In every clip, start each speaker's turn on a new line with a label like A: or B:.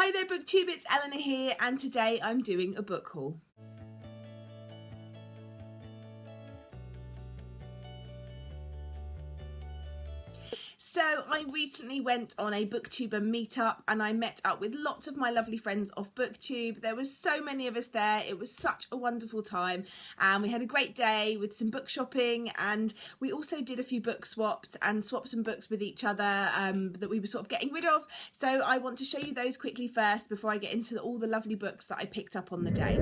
A: Hi there BookTube, it's Eleanor here and today I'm doing a book haul. So I recently went on a booktuber meetup and I met up with lots of my lovely friends off booktube. There was so many of us there. It was such a wonderful time and we had a great day with some book shopping, and we also did a few book swaps and swapped some books with each other that we were sort of getting rid of. So I want to show you those quickly first before I get into all the lovely books that I picked up on the day.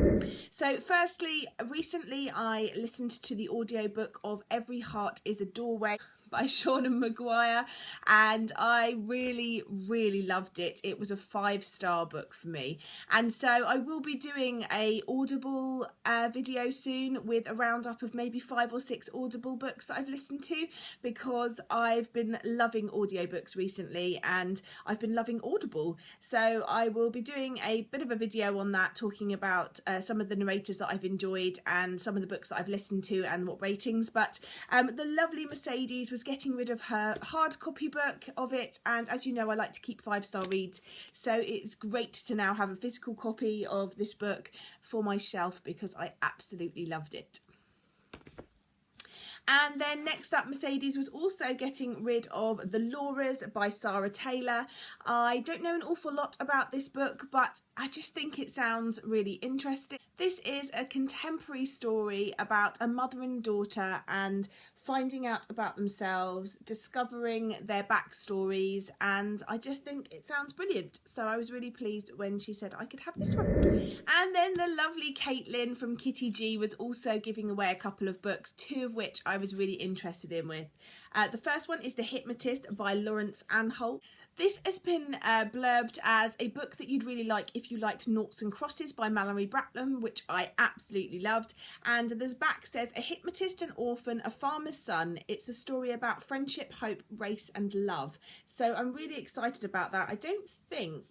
A: So firstly, recently I listened to the audiobook of Every Heart is a Doorway by Seanan McGuire, and I really loved it. It was a 5-star book for me, and so I will be doing a Audible video soon with a roundup of maybe 5 or 6 Audible books that I've listened to, because I've been loving audiobooks recently and I've been loving Audible. So I will be doing a bit of a video on that, talking about some of the narrators that I've enjoyed and some of the books that I've listened to and what ratings. But the lovely Mercedes was getting rid of her hard copy book of it, and as you know I like to keep 5-star reads, so it's great to now have a physical copy of this book for my shelf because I absolutely loved it. And then next up, Mercedes was also getting rid of The Lauras by Sarah Taylor. I don't know an awful lot about this book, but I just think it sounds really interesting. This is a contemporary story about a mother and daughter and finding out about themselves, discovering their backstories, and I just think it sounds brilliant. So I was really pleased when she said I could have this one. And then the lovely Caitlin from Kitty G was also giving away a couple of books, 2 of which I was really interested in with. The first one is The Hypnotist by Lawrence Anholt. This has been blurbed as a book that you'd really like if you liked Noughts and Crosses by Mallory Bratlam, which I absolutely loved. And the back says, a hypnotist, an orphan, a farmer's son. It's a story about friendship, hope, race and love. So I'm really excited about that. I don't think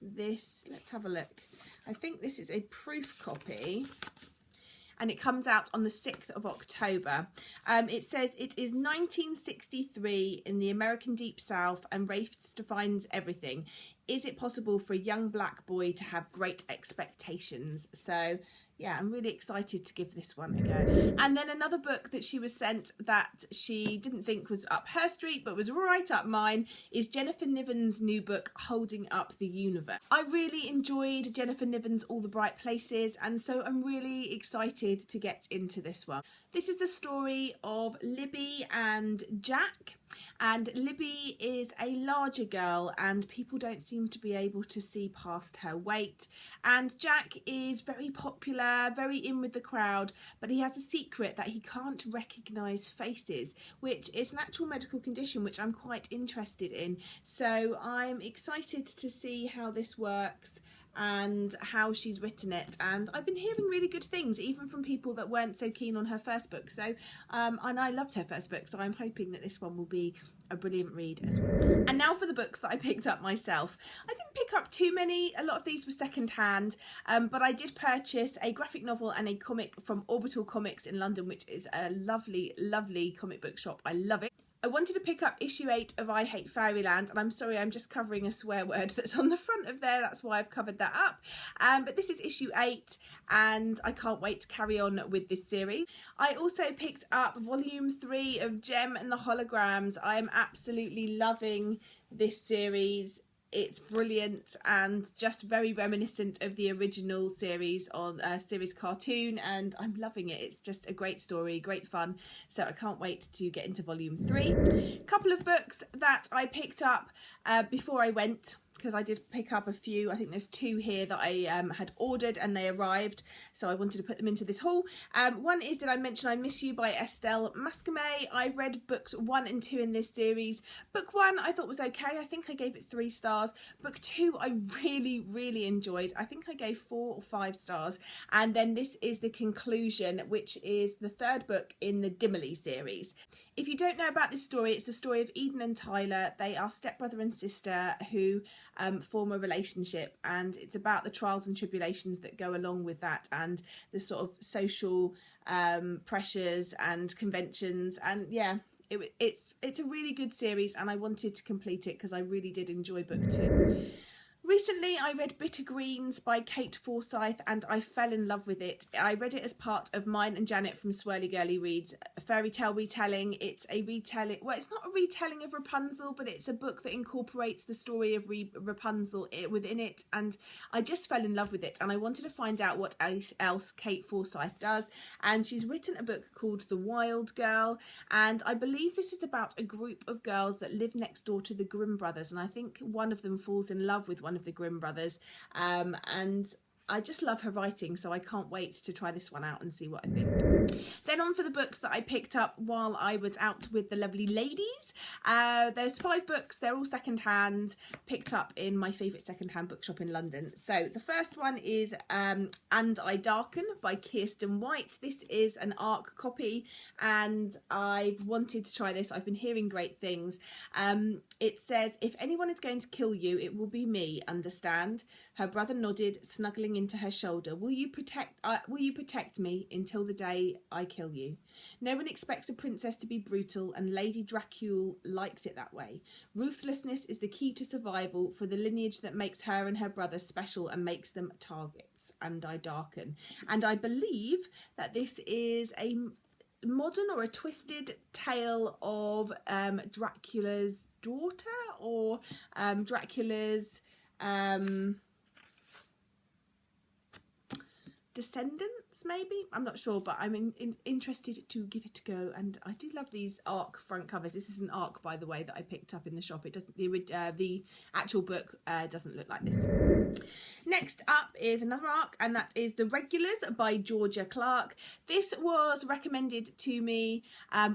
A: this, let's have a look. I think this is a proof copy, and it comes out on the 6th of October. It says it is 1963 in the American Deep South and race defines everything. Is it possible for a young black boy to have great expectations? So yeah, I'm really excited to give this one a go. And then another book that she was sent that she didn't think was up her street but was right up mine is Jennifer Niven's new book, Holding Up the Universe. I really enjoyed Jennifer Niven's All the Bright Places, and so I'm really excited to get into this one. This is the story of Libby and Jack. And Libby is a larger girl and people don't seem to be able to see past her weight. And Jack is very popular, very in with the crowd, but he has a secret that he can't recognise faces, which is an actual medical condition which I'm quite interested in. So I'm excited to see how this works and how she's written it, and I've been hearing really good things even from people that weren't so keen on her first book. So and I loved her first book, so I'm hoping that this one will be a brilliant read as well. And now for the books that I picked up myself. I didn't pick up too many, a lot of these were second hand, but I did purchase a graphic novel and a comic from Orbital Comics in London, which is a lovely comic book shop. I love it. I wanted to pick up issue 8 of I Hate Fairyland, and I'm sorry, I'm just covering a swear word that's on the front of there, that's why I've covered that up. But this is issue 8 and I can't wait to carry on with this series. I also picked up volume 3 of Jem and the Holograms. I am absolutely loving this series. It's brilliant and just very reminiscent of the original series on series cartoon, and I'm loving it. It's just a great story, great fun, so I can't wait to get into volume 3. A couple of books that I picked up before I went, because I did pick up a few. I think there's 2 here that I had ordered and they arrived, so I wanted to put them into this haul. One is Did I Mention I Miss You by Estelle Mascame. I've read books 1 and 2 in this series. Book 1 I thought was okay. I think I gave it 3 stars. Book 2 I really enjoyed. I think I gave 4 or 5 stars. And then this is the conclusion, which is the 3rd book in the Dimmerly series. If you don't know about this story, it's the story of Eden and Tyler. They are stepbrother and sister who form a relationship, and it's about the trials and tribulations that go along with that and the sort of social pressures and conventions. And yeah, it's a really good series and I wanted to complete it because I really did enjoy book 2. Recently, I read Bitter Greens by Kate Forsyth and I fell in love with it. I read it as part of mine and Janet from Swirly Girly Reads, a fairy tale retelling. It's a retelling, well, it's not a retelling of Rapunzel, but it's a book that incorporates the story of Rapunzel within it. And I just fell in love with it and I wanted to find out what else Kate Forsyth does. And she's written a book called The Wild Girl. And I believe this is about a group of girls that live next door to the Grimm brothers. And I think one of them falls in love with one of the Grimm brothers, and I just love her writing, so I can't wait to try this one out and see what I think. Then on for the books that I picked up while I was out with the lovely ladies. There's 5 books, they're all secondhand, picked up in my favourite secondhand bookshop in London. So the first one is And I Darken by Kiersten White. This is an ARC copy and I've wanted to try this. I've been hearing great things. It says, if anyone is going to kill you, it will be me, understand? Her brother nodded, snuggling into her shoulder. Will you protect me until the day I kill you? No one expects a princess to be brutal, and Lady Dracule likes it that way. Ruthlessness is the key to survival for the lineage that makes her and her brother special and makes them targets. And I Darken. And I believe that this is a modern or a twisted tale of Dracula's daughter, or Dracula's descendants, maybe. I'm not sure, but I'm interested to give it a go. And I do love these ARC front covers. This is an ARC, by the way, that I picked up in the shop. It doesn't, the actual book doesn't look like this. Next up is another ARC, and that is The Regulars by Georgia Clark. This was recommended to me,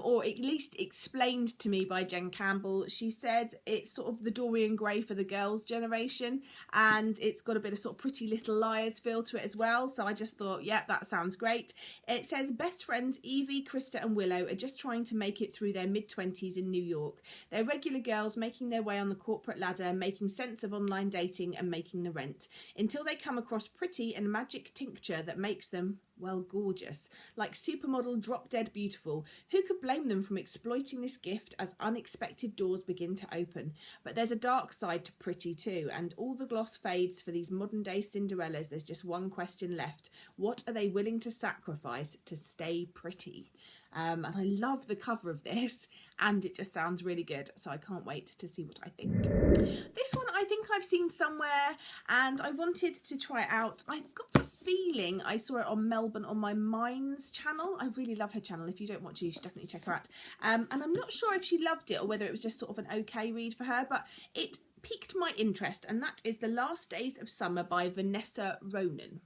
A: or at least explained to me, by Jen Campbell. She said it's sort of the Dorian Gray for the girls' generation, and it's got a bit of sort of Pretty Little Liars feel to it as well. So I just thought, yeah, that sounds great. It says best friends Evie, Krista and Willow are just trying to make it through their mid-20s in New York. They're regular girls making their way on the corporate ladder, making sense of online dating and making the rent, until they come across Pretty and magic tincture that makes them, well, gorgeous. Like supermodel drop dead beautiful. Who could blame them from exploiting this gift as unexpected doors begin to open? But there's a dark side to Pretty too, and all the gloss fades for these modern day Cinderellas. There's just one question left. What are they willing to sacrifice to stay pretty? And I love the cover of this, and it just sounds really good, so I can't wait to see what I think. This one I think I've seen somewhere and I wanted to try it out. I've got a feeling I saw it on Melbourne on my Minds channel. I really love her channel. If you don't watch her, you should definitely check her out. And I'm not sure if she loved it or whether it was just sort of an okay read for her, but it piqued my interest, and that is The Last Days of Summer by Vanessa Ronan.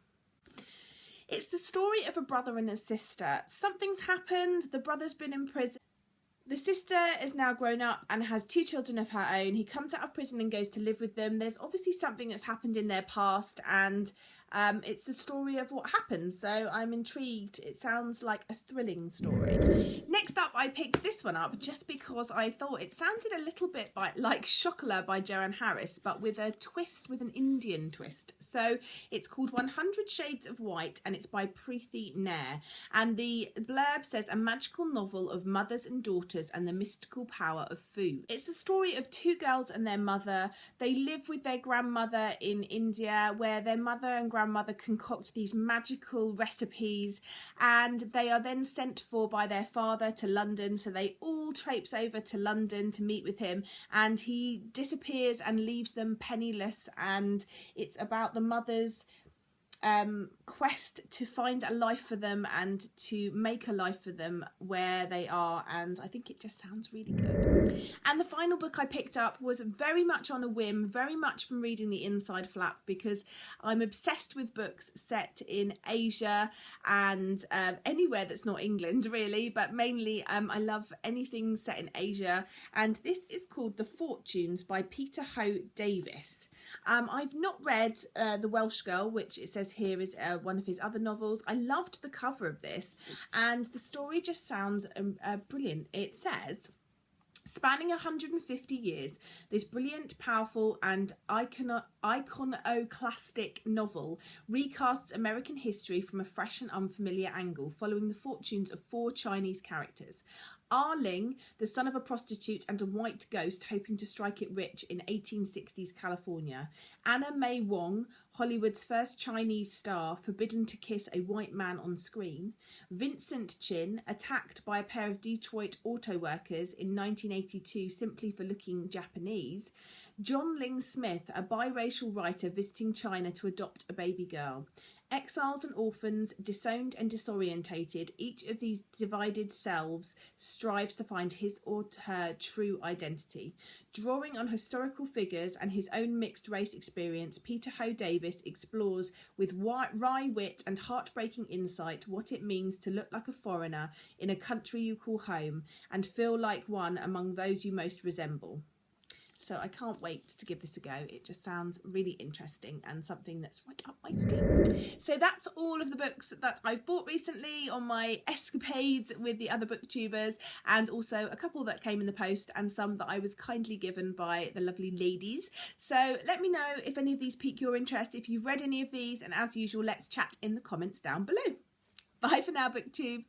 A: It's the story of a brother and a sister. Something's happened, the brother's been in prison. The sister is now grown up and has 2 children of her own. He comes out of prison and goes to live with them. There's obviously something that's happened in their past, and it's the story of what happened, so I'm intrigued. It sounds like a thrilling story. Next up, I picked this one up just because I thought it sounded a little bit like Chocolat by Joanne Harris, but with a twist, with an Indian twist. So it's called 100 Shades of White, and it's by Preeti Nair. And the blurb says, a magical novel of mothers and daughters and the mystical power of food. It's the story of 2 girls and their mother. They live with their grandmother in India, where their mother and grandmother concoct these magical recipes, and they are then sent for by their father to London. So they all traipse over to London to meet with him, and he disappears and leaves them penniless, and it's about the mother's quest to find a life for them and to make a life for them where they are, and I think it just sounds really good. And the final book I picked up was very much on a whim, very much from reading the inside flap, because I'm obsessed with books set in Asia and anywhere that's not England really, but mainly I love anything set in Asia, and this is called The Fortunes by Peter Ho Davis. I've not read The Welsh Girl, which it says here is one of his other novels. I loved the cover of this, and the story just sounds brilliant. It says, spanning 150 years, this brilliant, powerful and iconoclastic novel recasts American history from a fresh and unfamiliar angle, following the fortunes of 4 Chinese characters. Ah Ling, the son of a prostitute and a white ghost hoping to strike it rich in 1860s California. Anna May Wong, Hollywood's first Chinese star, forbidden to kiss a white man on screen. Vincent Chin, attacked by a pair of Detroit auto workers in 1982 simply for looking Japanese. John Ling Smith, a biracial writer visiting China to adopt a baby girl. Exiles and orphans, disowned and disorientated, each of these divided selves strives to find his or her true identity. Drawing on historical figures and his own mixed race experience, Peter Ho Davis explores with wry wit and heartbreaking insight what it means to look like a foreigner in a country you call home and feel like one among those you most resemble. So I can't wait to give this a go. It just sounds really interesting and something that's right up my street. So that's all of the books that I've bought recently on my escapades with the other booktubers, and also a couple that came in the post and some that I was kindly given by the lovely ladies. So let me know if any of these pique your interest, if you've read any of these, and as usual, let's chat in the comments down below. Bye for now, booktube.